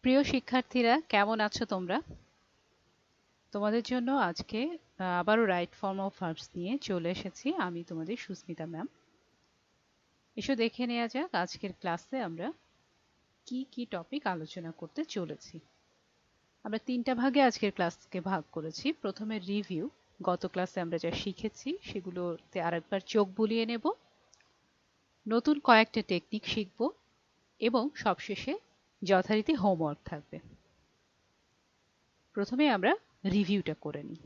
প্রিয় শিক্ষার্থীরা, কেমন আছো তোমরা? তোমাদের জন্য আজকে আবারও রাইট ফর্ম অফ ভার্বস নিয়ে চলে এসেছি। আমি তোমাদের সুস্মিতা ম্যাম। এসো দেখে নেওয়া যাক আজকের ক্লাসে আমরা কি কি টপিক আলোচনা করতে চলেছি। আমরা তিনটা ভাগে আজকের ক্লাসকে ভাগ করেছি। প্রথমে রিভিউ, গত ক্লাসে আমরা যা শিখেছি সেগুলোতে আরেকবার চোখ বুলিয়ে নেব, নতুন কয়েকটা টেকনিক শিখব এবং সবশেষে যথারীতি হোমওয়ার্ক থাকবে। প্রথমে আমরা রিভিউটা করে নিই।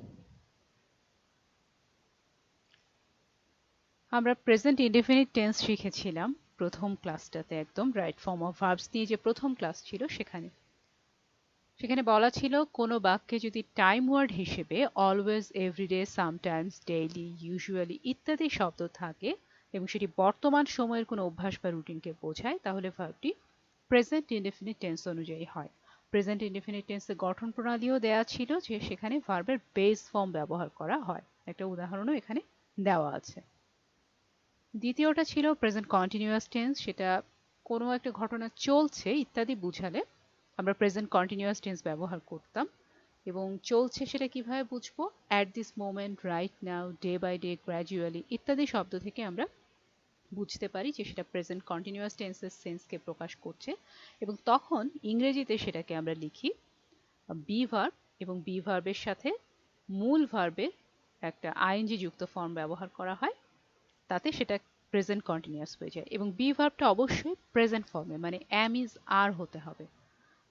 আমরা প্রেজেন্ট ইনডেফিনিট টেন্স শিখেছিলাম প্রথম ক্লাসটাতে, একদম রাইট ফর্ম অফ ভার্বস নিয়ে যে প্রথম ক্লাস ছিল সেখানে বলা ছিল কোনো বাক্যে যদি টাইম ওয়ার্ড হিসেবে always, everyday, sometimes, daily, usually ইত্যাদি শব্দ থাকে এবং সেটি বর্তমান সময়ের কোনো অভ্যাস বা রুটিনকে বোঝায়, তাহলে ভার্বটি প্রেজেন্ট ইনডেফিনিট টেন্স অনুযায়ী হয়। প্রেজেন্ট ইনডেফিনিট টেন্সের গঠন প্রণালীও দেওয়া ছিল যে সেখানে ভার্বের বেস ফর্ম ব্যবহার করা হয়। একটা উদাহরণও এখানে দেওয়া আছে। দ্বিতীয়টা ছিল প্রেজেন্ট কন্টিনিউয়াস টেন্স। সেটা কোনো একটা ঘটনা চলছে ইত্যাদি বুঝালে আমরা প্রেজেন্ট কন্টিনিউয়াস টেন্স ব্যবহার করতাম। এবং চলছে সেটা কিভাবে বুঝবো? At this moment, right now, day by day, gradually ইত্যাদি শব্দ থেকে আমরা বুঝতে পারি যে সেটা প্রেজেন্ট কন্টিনিউয়াস টেন্সের সেন্সকে প্রকাশ করছে। এবং তখন ইংরেজিতে সেটাকে আমরা লিখি বি ভার্ব, এবং বি ভার্বের সাথে মূল ভার্বের একটা আইএনজি যুক্ত ফর্ম ব্যবহার করা হয়, তাতে সেটা প্রেজেন্ট কন্টিনিউয়াস হয়ে যায়। এবং বি ভার্বটা অবশ্যই প্রেজেন্ট ফর্মে, মানে অ্যাম ইজ আর হতে হবে।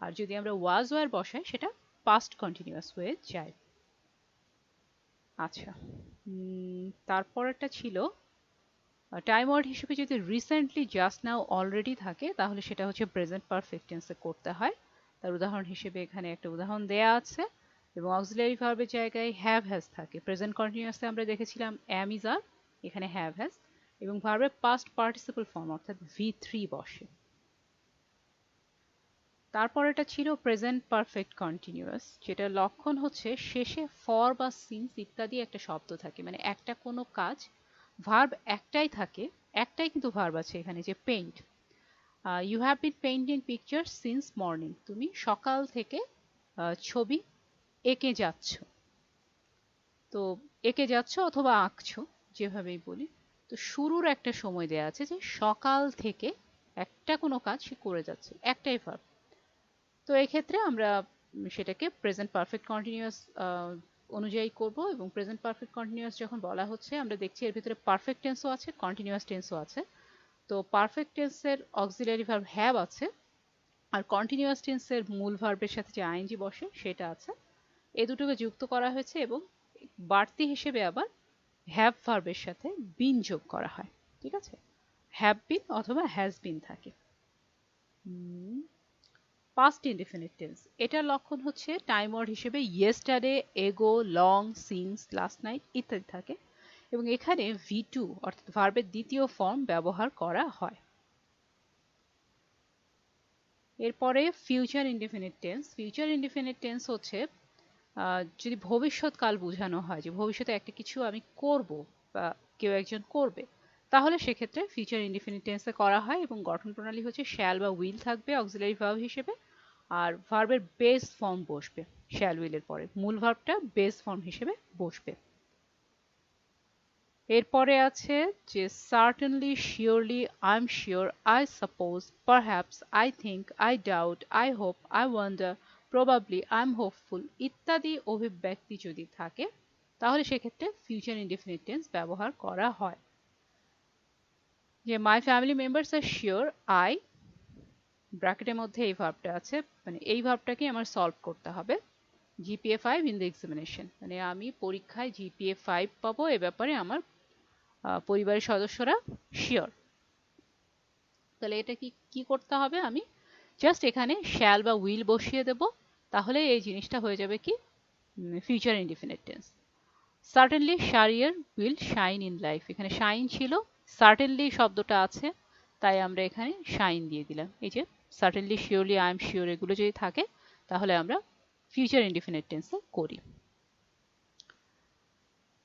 আর যদি আমরা ওয়াজ ওয়ার বসাই সেটা পাস্ট কন্টিনিউয়াস হয়ে যায়। আচ্ছা, তারপরটা ছিল টাইম ওয়ার্ড হিসেবে যদি রিসেন্টলি, জাস্ট নাও, অলরেডি থাকে তাহলে সেটা হচ্ছে প্রেজেন্ট পারফেক্ট টেন্সে করতে হয়। তার উদাহরণ হিসেবে এখানে একটা উদাহরণ দেয়া আছে। এবং অক্সিলারি ভার্বের জায়গায় হ্যাভ হ্যাজ থাকে। প্রেজেন্ট কন্টিনিউয়াসে আমরা দেখেছিলাম অ্যাম ইজ আর, এখানে হ্যাভ হ্যাজ, এবং ভার্বের পাস্ট পার্টিসিপল ফর্ম অর্থাৎ V3 বসে। তারপর এটা ছিল প্রেজেন্ট পারফেক্ট কন্টিনিউয়াস, যেটার লক্ষণ হচ্ছে শেষে ফর বা সিন্স ইত্যাদি একটা শব্দ থাকে, মানে একটা কোনো কাজ, ভার্ব একটাই থাকে, একটাই কিন্তু ভার্ব আছে এখানে, যে paint. You have been painting picture since morning, তুমি সকাল থেকে ছবি এঁকে যাচ্ছ। তো এঁকে যাচ্ছ অথবা আঁকছো, যেভাবেই বলি। তো শুরুর একটা সময় দেয়া আছে যে সকাল থেকে একটা কোনো কাজ সে করে যাচ্ছে, একটাই ভার্ব। তো এই ক্ষেত্রে আমরা সেটাকে প্রেজেন্ট পারফেক্ট কন্টিনিউয়াস অনুযায়ী করব। এবং প্রেজেন্ট পারফেক্ট কন্টিনিউয়াস যখন বলা হচ্ছে, আমরা দেখছি এর ভিতরে পারফেক্ট টেন্সও আছে, কন্টিনিউয়াস টেন্সও আছে। তো পারফেক্ট টেন্সের অক্সিলারি ভার্ব হ্যাভ আছে, আর কন্টিনিউয়াস টেন্সের মূল ভার্বের সাথে যে আইএনজি বসে সেটা আছে। এই দুটোকে যুক্ত করা হয়েছে এবং বাড়তি হিসেবে আবার হ্যাভ ভার্বের সাথে বিন যোগ করা হয়। ঠিক আছে, হ্যাভ বিন অথবা হ্যাজ বিন থাকে। পাস্ট ইনডেফিনিট টেন্স, এটার লক্ষণ হচ্ছে টাইম ওয়ার্ড হিসেবে ইয়েস্টারডে, এগো, লং, সিন্স, লাস্ট নাইট ইত্যাদি থাকে। এবং এখানে V2 অর্থাৎ ভার্বের দ্বিতীয় ফর্ম ব্যবহার করা হয়। এরপরে future indefinite tense. Future indefinite tense হচ্ছে যদি ভবিষ্যৎকাল বোঝানো হয়, যে ভবিষ্যতে একটা কিছু আমি করব বা কেউ একজন করবে, তাহলে সেক্ষেত্রে ফিউচার ইনডেফিনিট টেন্সে করা হয়। এবং গঠন প্রণালী হচ্ছে শ্যাল বা উইল থাকবে অক্সিলারি ভার্ব হিসেবে, আর ভার্বের বেস ফর্ম বসবে শ্যাল উইলের পরে, মূল ভার্বটা বেস ফর্ম হিসেবে বসবে। এরপরে আছে যে certainly, surely, I am sure, I suppose, perhaps, I think, I doubt, I hope, I wonder, probably, I am hopeful ইত্যাদি অভিব্যক্তি যদি থাকে তাহলে সেক্ষেত্রে ফিউচার ইনডেফিনিট টেন্স ব্যবহার করা হয়। যে my family members are sure, I, ব্র্যাকেটের মধ্যে এই ভার্বটা আছে, মানে এই ভার্বটাকে আমার সলভ করতে হবে। GPA 5 ইন দ্য এক্সামিনেশন, মানে আমি পরীক্ষায় GPA 5 পাবো, এ ব্যাপারে আমার পরিবারের সদস্যরা শিওর। তাহলে এটা কি করতে হবে? আমি জাস্ট এখানে শ্যাল বা উইল বসিয়ে দেব, তাহলে এই জিনিসটা হয়ে যাবে কি future indefinite tense. Certainly Shariar will shine in life, এখানে শাইন ছিল, সার্টেনলি শব্দটা আছে, তাই আমরা এখানে শাইন দিয়ে দিলাম। এই যে certainly, surely, I am sure এগুলো যদি থাকে তাহলে আমরা ফিউচার ইনডিফিনিট টেন্সে করি।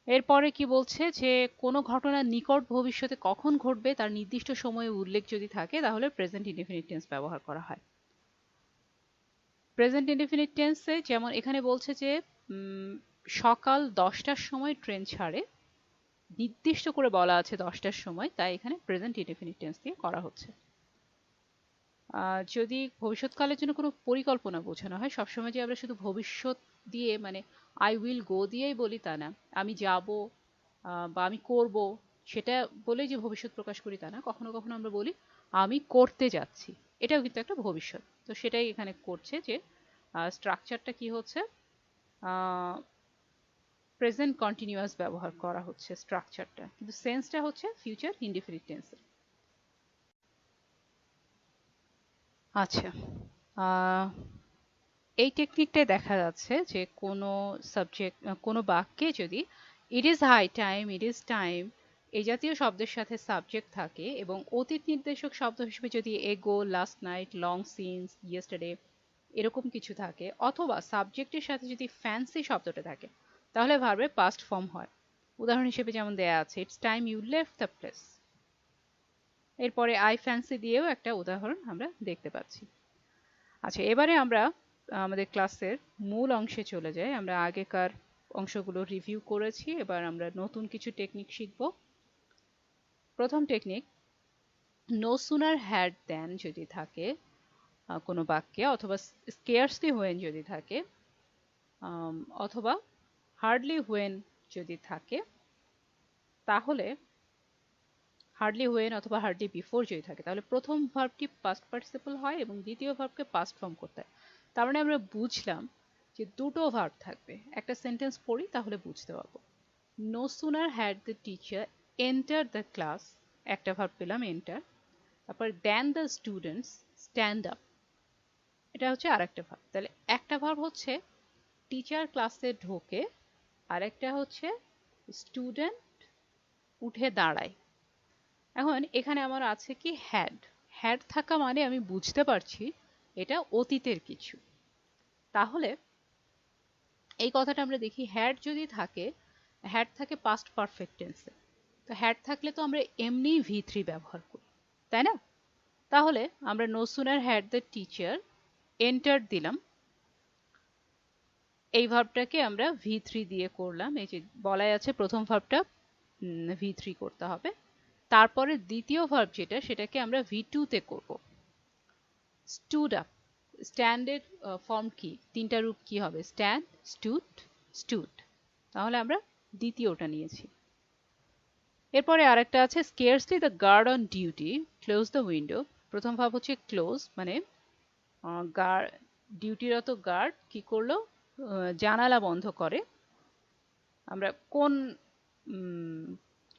এরপরে কি বলছে, যে কোনো ঘটনা নিকট ভবিষ্যতে কখন ঘটবে তার নির্দিষ্ট সময়ে উল্লেখ যদি থাকে তাহলে প্রেজেন্ট ইনডিফিনিট টেন্স ব্যবহার করা হয়। প্রেজেন্ট ইনডিফিনিট টেন্সে যেমন এখানে বলছে যে সকাল 10টার সময় ট্রেন ছাড়ে, নির্দিষ্ট করে বলা আছে 10টার সময়, তাই এখানে প্রেজেন্ট ইনডিফিনিট টেন্স দিয়ে করা হচ্ছে। যদি ভবিষ্যৎকালের জন্য কোনো পরিকল্পনা বোঝানো হয়, সবসময় যে আমরা শুধু ভবিষ্যৎ দিয়ে মানে আই উইল গো দিয়েই বলি তা না, আমি যাব বা আমি করব সেটা বলেই যে ভবিষ্যৎ প্রকাশ করি তা না, কখনো কখনো আমরা বলি আমি করতে যাচ্ছি, এটাও কিন্তু একটা ভবিষ্যৎ। তো সেটাই এখানে করছে যে স্ট্রাকচারটা কি হচ্ছে, প্রেজেন্ট কন্টিনিউয়াস ব্যবহার করা হচ্ছে স্ট্রাকচারটা, কিন্তু সেন্সটা হচ্ছে ফিউচার ইনডিফিনিট টেন্সের। আচ্ছা, এই টেকনিকটাই দেখা যাচ্ছে যে কোনো সাবজেক্ট, কোনো বাক্যে যদি it is high time, it is time এই জাতীয় শব্দের সাথে সাবজেক্ট থাকে এবং অতীত নির্দেশক শব্দ হিসেবে যদি এগো, last night, long since, yesterday এরকম কিছু থাকে, অথবা সাবজেক্টের সাথে যদি ফ্যান্সি শব্দটা থাকে, তাহলে ভার্বের পাস্ট ফর্ম হয়। উদাহরণ হিসেবে যেমন দেয়া আছে, it's time you left the place. এরপরে আই ফ্যান্সি দিয়েও একটা উদাহরণ আমরা দেখতে পাচ্ছি। আচ্ছা, এবারে আমরা আমাদের ক্লাসের মূল অংশে চলে যাই। আমরা আগেকার অংশগুলো রিভিউ করেছি, এবার আমরা নতুন কিছু টেকনিক শিখব। প্রথম টেকনিক, নো সুনার হ্যাড দেন যদি থাকে কোনো বাক্যে, অথবা স্কেয়ারসলি হোয়েন যদি থাকে, অথবা হার্ডলি হোয়েন যদি থাকে, তাহলে হার্ডলি হোয়েন অথবা হার্ডলি বিফোর যদি থাকে, তাহলে প্রথম ভার্বটি পাস্ট পার্টিসিপল হয় এবং দ্বিতীয় ভার্বকে পাস্ট ফর্ম করতে হয়। তার মানে আমরা বুঝলাম যে দুটো ভার্ব থাকবে। একটা সেন্টেন্স পড়ি তাহলে বুঝতে পারবো। No sooner had the teacher enter the class, একটা ভার্ব পেলাম এন্টার। তারপর then the students stand up, এটা হচ্ছে আরেকটা ভার্ব। তাহলে একটা ভার্ব হচ্ছে টিচার ক্লাসে ঢোকে, আরেকটা হচ্ছে স্টুডেন্ট উঠে দাঁড়ায়। এখন এখানে আমার আছে কি হ্যাড, হ্যাড থাকা মানে আমি বুঝতে পারছি এটা অতীতের কিছু। তাহলে এই কথাটা আমরা দেখি, হ্যাড যদি থাকে, হ্যাড থাকে পাস্ট পারফেক্ট টেন্সে, তো হ্যাড থাকলে তো আমরা এমনি V3 ব্যবহার করি, তাই না? তাহলে আমরা no sooner had the teacher enter দিলাম, এই ভার্বটাকে আমরা V3 দিয়ে করলাম। এই যে বলাই আছে প্রথম ভার্বটা V3 করতে হবে, তারপরে দ্বিতীয় ভার্ব যেটা সেটাকে আমরা V2 তে করব। স্টুড আপ, স্ট্যান্ডের ফর্ম কি, তিনটা রূপ কি হবে, স্ট্যান্ড, স্টুড, স্টুড। তাহলে আমরা দ্বিতীয়টা নিয়েছি। এরপরে আরেকটা আছে scarcely the guard on duty close the window. প্রথম ভাব হচ্ছে ক্লোজ, মানে ডিউটিরত গার্ড কি করলো, জানালা বন্ধ করে। আমরা কোন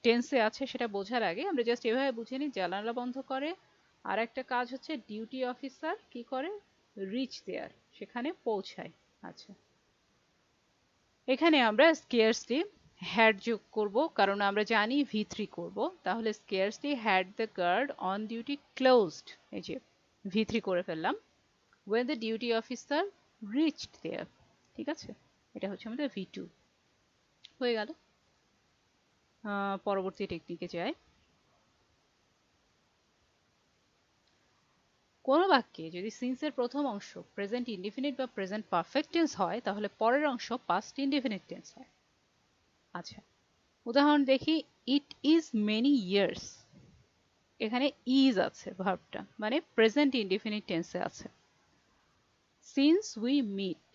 টেন্সে আছে সেটা বোঝার আগে আমরা জাস্ট এভাবে বুঝে নিই, জানালা বন্ধ করে। আর একটা কাজ হচ্ছে ডিউটি অফিসার কি করে, রিচ দেয়ার, সেখানে পৌঁছায়। আচ্ছা, এখানে আমরা স্কেয়ারসলি হ্যাড যোগ করব, কারণ আমরা জানি V3 করব। তাহলে scarcely had the guard on duty closed, এই যে V3 করে ফেললাম। when the duty officer reached there, ঠিক আছে, এটা হচ্ছে আমাদের V2 হয়ে গেল। পরবর্তী টেকনিকে যাই। কোন বাক্যে যদি সিন্সের প্রথম অংশ প্রেজেন্ট ইনডিফিনিট বা প্রেজেন্ট পারফেক্ট টেন্স হয়, তাহলে পরের অংশ পাস্ট ইনডিফিনিট টেন্স হয়। আচ্ছা, উদাহরণ দেখি, ইট ইজ মেনি ইয়ার্স, এখানে ইজ আছে ভার্বটা, মানে প্রেজেন্ট ইনডিফিনিট টেন্সে আছে। সিন্স উই মিট,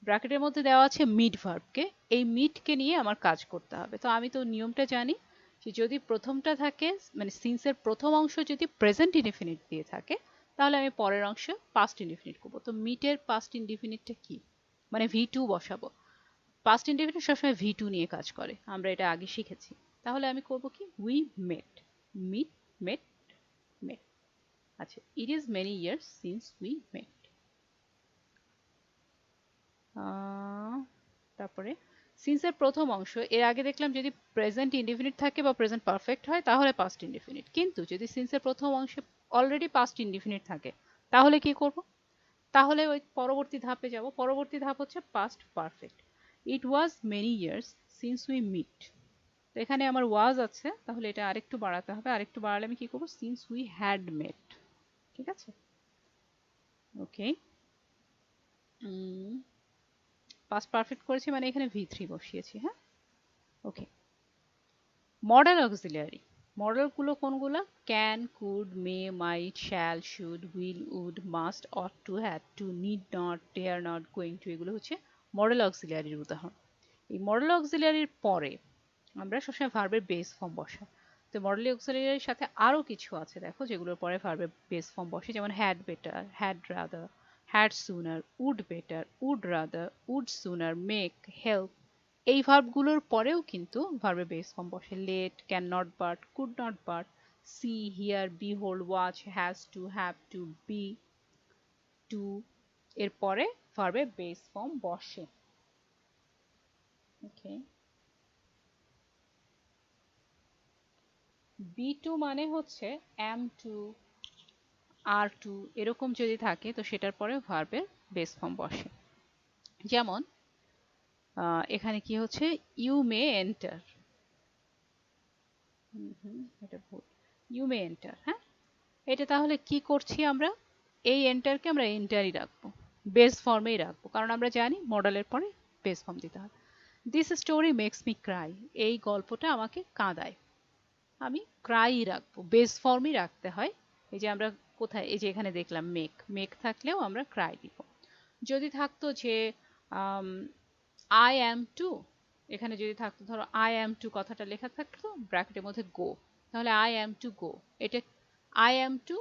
ব্র্যাকেটের মধ্যে দেওয়া আছে মিট ভার্বকে, এই মিটকে নিয়ে আমার কাজ করতে হবে। তো আমি তো নিয়মটা জানি যে যদি প্রথমটা থাকে, মানে সিন্সের প্রথম অংশ যদি প্রেজেন্ট ইনডিফিনিট দিয়ে থাকে, তাহলে আমি পরের অংশ পাস্ট ইনডিফিনিট করবো। তো মিটের পাস্ট ইনডিফিনিটটা কি, মানে V2 বসাবো। পাস্ট ইনডিফিনিট সবসময় V2 নিয়ে কাজ করে, আমরা এটা আগে শিখেছি। তাহলে আমি করব কি, we mate, meet, met, met. আচ্ছা, it is many years since we met. তারপরে সিন্সের প্রথম অংশ, এর আগে দেখলাম যদি প্রেজেন্ট ইনডিফিনিট থাকে বা প্রেজেন্ট পারফেক্ট হয় তাহলে পাস্ট ইনডিফিনিট, কিন্তু যদি সিন্সের প্রথম অংশে অলরেডি পাস্ট ইনডিফিনিট থাকে তাহলে কি করব, তাহলে ওই পরবর্তী ধাপে যাব। পরবর্তী ধাপ হচ্ছে past perfect. It was many years since we meet, তো এখানে আমার ওয়াজ আছে, তাহলে এটা আরেকটু বাড়াতে হবে। আরেকটু বাড়ালে আমি কি করব, সিন্স উই হ্যাড মেট, ঠিক আছে, ওকে। পাস্ট পারফেক্ট করেছি মানে এখানে V3 বসিয়েছি। হ্যাঁ, ওকে। মডেল অক্সিলিয়ারি, মডেলগুলো কোনগুলো? Can, could, may, might, shall, should, will, would, must, ought to, had to, need not, dare not, going to, এগুলো হচ্ছে মডেল অক্সিলিয়ারির উদাহরণ। এই মডেল অক্সিলিয়ারির পরে আমরা সবসময় ভার্বের বেস ফর্ম বসাই। তো মডেল অক্সিলিয়ারির সাথে আরো কিছু আছে দেখো, যেগুলোর পরে ভার্বের বেস ফর্ম বসে, যেমন had better, had rather, had sooner, would better, would rather, would sooner, make, help. এই ভার্বগুলোর পরেও কিন্তু ভার্বের বেস ফর্ম বসে। Let, can not but, could not but, see, hear, behold, watch, has to, have to, be, to, এর পরে ভার্বের base form বসে। ওকে, বি টু মানে হচ্ছে এম টু, আর টু, এরকম যদি থাকে তো সেটার পরে ভার্বের বেস ফর্ম বসে। যেমন এখানে কি হচ্ছে, ইউ মে এন্টার, এটা ভুল, ইউ মে এন্টার। হ্যাঁ, এটা তাহলে কি করছি আমরা? এই এন্টারকে আমরা এন্টারই রাখবো, বেস ফর্মেই রাখবো, কারণ আমরা জানি মডেলের পরে বেস ফর্ম দিতে হয়। This story makes me cry, এই গল্পটা আমাকে কাঁদায়, আমি ক্রাই রাখবো, বেস ফর্মই রাখতে হয়। এই যে আমরা কোথায়, এই যে এখানে দেখলাম মেক, মেক থাকলেও আমরা ক্রাই দিব। যদি থাকতো যে আই অ্যাম টু, এখানে যদি থাকতো ধরো আই অ্যাম টু কথাটা লেখা থাকতো ব্র্যাকেটের মধ্যে গো, তাহলে আই অ্যাম টু গো, এটা আই অ্যাম টু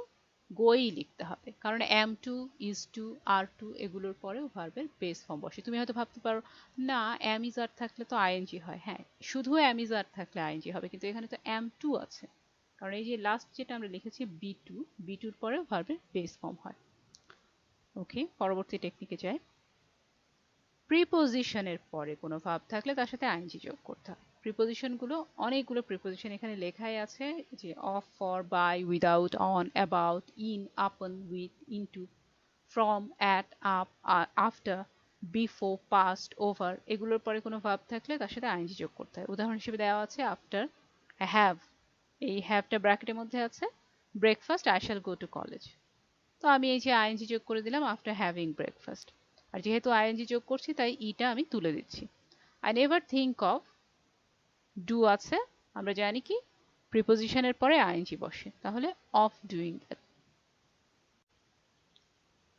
গোই লিখতে হবে, কারণ am to, is to, are to এগুলোর পরেও ভার্বের বেস ফর্ম বসে। তুমি হয়তো ভাবতে পারো না অ্যাম ইজ আর থাকলে তো আইএনজি হয়। হ্যাঁ, শুধু অ্যাম ইজ আর থাকলে আইএনজি হবে, কিন্তু এখানে তো অ্যাম টু আছে, কারণ এই যে লাস্ট যেটা আমরা লিখেছি বি টু, বি টুর পরেও ভার্বের বেস ফর্ম হয়। ওকে, পরবর্তী টেকনিকে যাই। প্রিপোজিশনের পরে কোনো ভার্ব থাকলে তার সাথে আইএনজি যোগ করতে হয়। প্রিপোজিশনগুলো, অনেকগুলো প্রিপোজিশন এখানে লেখাই আছে, যে of, for, by, without, on, about, in, upon, with, into, from, at, up, after, before, past, over, এগুলোর পরে কোনো ভার্ব থাকলে তার সাথে আইএনজি যোগ করতে হয়। উদাহরণ হিসেবে দেওয়া আছে আফটার হ্যাভ, এই হ্যাভটা ব্র্যাকেটের মধ্যে আছে, breakfast, I shall go to college. তো আমি এই যে আইএনজি যোগ করে দিলাম আফটার হ্যাভিং ব্রেকফাস্ট, আর যেহেতু আইএনজি যোগ করছি তাই ইটা আমি তুলে দিচ্ছি। I never think of, do আছে, আমরা জানি কি প্রিপোজিশনের পরে আইএনজি বসে, তাহলে অফ ডুইং দ্যাট।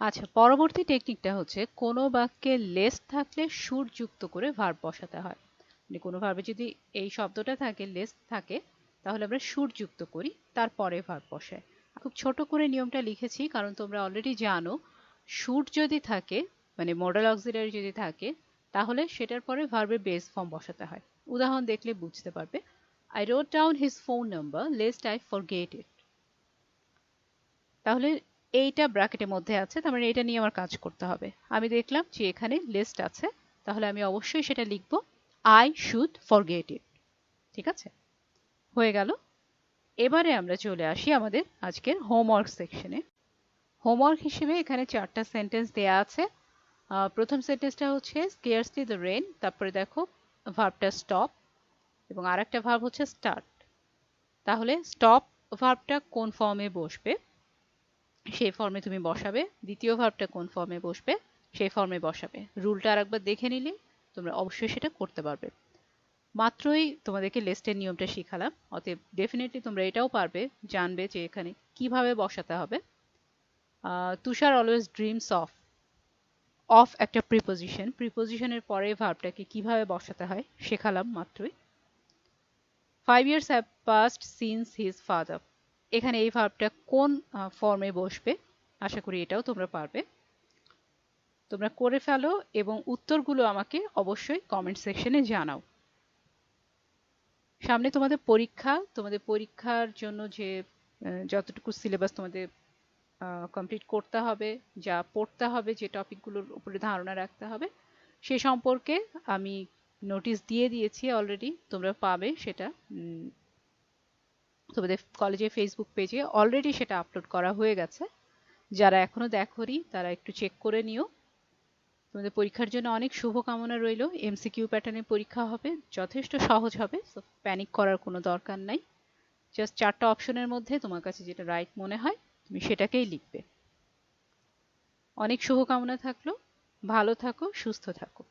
আচ্ছা, পরবর্তী টেকনিকটা হচ্ছে কোনো বাক্যে লেস থাকলে সুর যুক্ত করে ভার্ব বসাতে হয়। মানে কোনো ভার্বে যদি এই শব্দটা থাকে, লেস থাকে, তাহলে আমরা সুর যুক্ত করি, তারপরে ভার্ব বসাই। খুব ছোট করে নিয়মটা লিখেছি কারণ তোমরা অলরেডি জানো শুড যদি থাকে, মানে মডেল অক্সিলারি যদি থাকে, তাহলে সেটার পরে ভার্বের বেস ফর্ম বসাতে হয়। উদাহরণ দেখলে বুঝতে পারবে। I wrote down his phone number lest I forget it, তাহলে এইটা ব্র্যাকেটের মধ্যে আছে, তার মানে এটা নিয়ে আমার কাজ করতে হবে। আমি দেখলাম যে এখানে লিস্ট আছে, তাহলে আমি অবশ্যই সেটা লিখব আই শুড ফরগেট ইট। ঠিক আছে, হয়ে গেল। এবারে আমরা চলে আসি আমাদের আজকের হোমওয়ার্ক সেকশনে। হোমওয়ার্ক হিসেবে এখানে 4টা সেন্টেন্স দেয়া আছে। প্রথম সেন্টেন্সটা হচ্ছে স্কেয়ারসলি দ্য রেন, তারপরে দেখো ভার্বটা স্টপ, এবং আরেকটা ভার্ব হচ্ছে স্টার্ট। তাহলে স্টপ ভার্বটা কোন ফর্মে বসবে সেই ফর্মে তুমি বসাবে, দ্বিতীয় ভার্বটা কোন ফর্মে বসবে সেই ফর্মে বসাবে। রুলটা আরেকবার দেখে নিলে তোমরা অবশ্যই সেটা করতে পারবে। মাত্রই তোমাদেরকে লেস্টের নিয়মটা শিখালাম, অতএব ডেফিনেটলি তোমরা এটাও পারবে, জানবে যে এখানে কিভাবে বসাতে হবে। তুষার অলওয়েজ ড্রিমস অফ, অফ একটা প্রিপোজিশন, প্রিপোজিশনের পরে ভার্বটাকে কিভাবে বসাতে হয় শেখালাম মাত্রই। 5 years have passed since his father, এখানে এই ভার্বটা কোন ফর্মে বসবে আশা করি এটাও তোমরা পারবে। তোমরা করে ফেলো এবং উত্তরগুলো আমাকে অবশ্যই কমেন্ট সেকশনে জানাও। সামনে তোমাদের পরীক্ষা, তোমাদের পরীক্ষার জন্য যে যতটুকু সিলেবাস তোমাদের কমপ্লিট করতে হবে, যা পড়তে হবে, যে টপিকগুলোর উপরে ধারণা রাখতে হবে, সে সম্পর্কে আমি নোটিশ দিয়ে দিয়েছি অলরেডি, তোমরা পাবে সেটা তোমাদের কলেজের ফেসবুক পেজে অলরেডি সেটা আপলোড করা হয়ে গেছে। যারা এখনো দেখোনি তারা একটু চেক করে নিও। তোমাদের পরীক্ষার জন্য অনেক শুভকামনা রইল। এমসিকিউ প্যাটার্নের পরীক্ষা হবে, যথেষ্ট সহজ হবে, সো প্যানিক করার কোনো দরকার নাই। জাস্ট 4টা অপশনের মধ্যে তোমার কাছে যেটা রাইট মনে হয় তুমি সেটাকেই লিখবে। অনেক শুভকামনা থাকলো। ভালো থাকো, সুস্থ থাকো।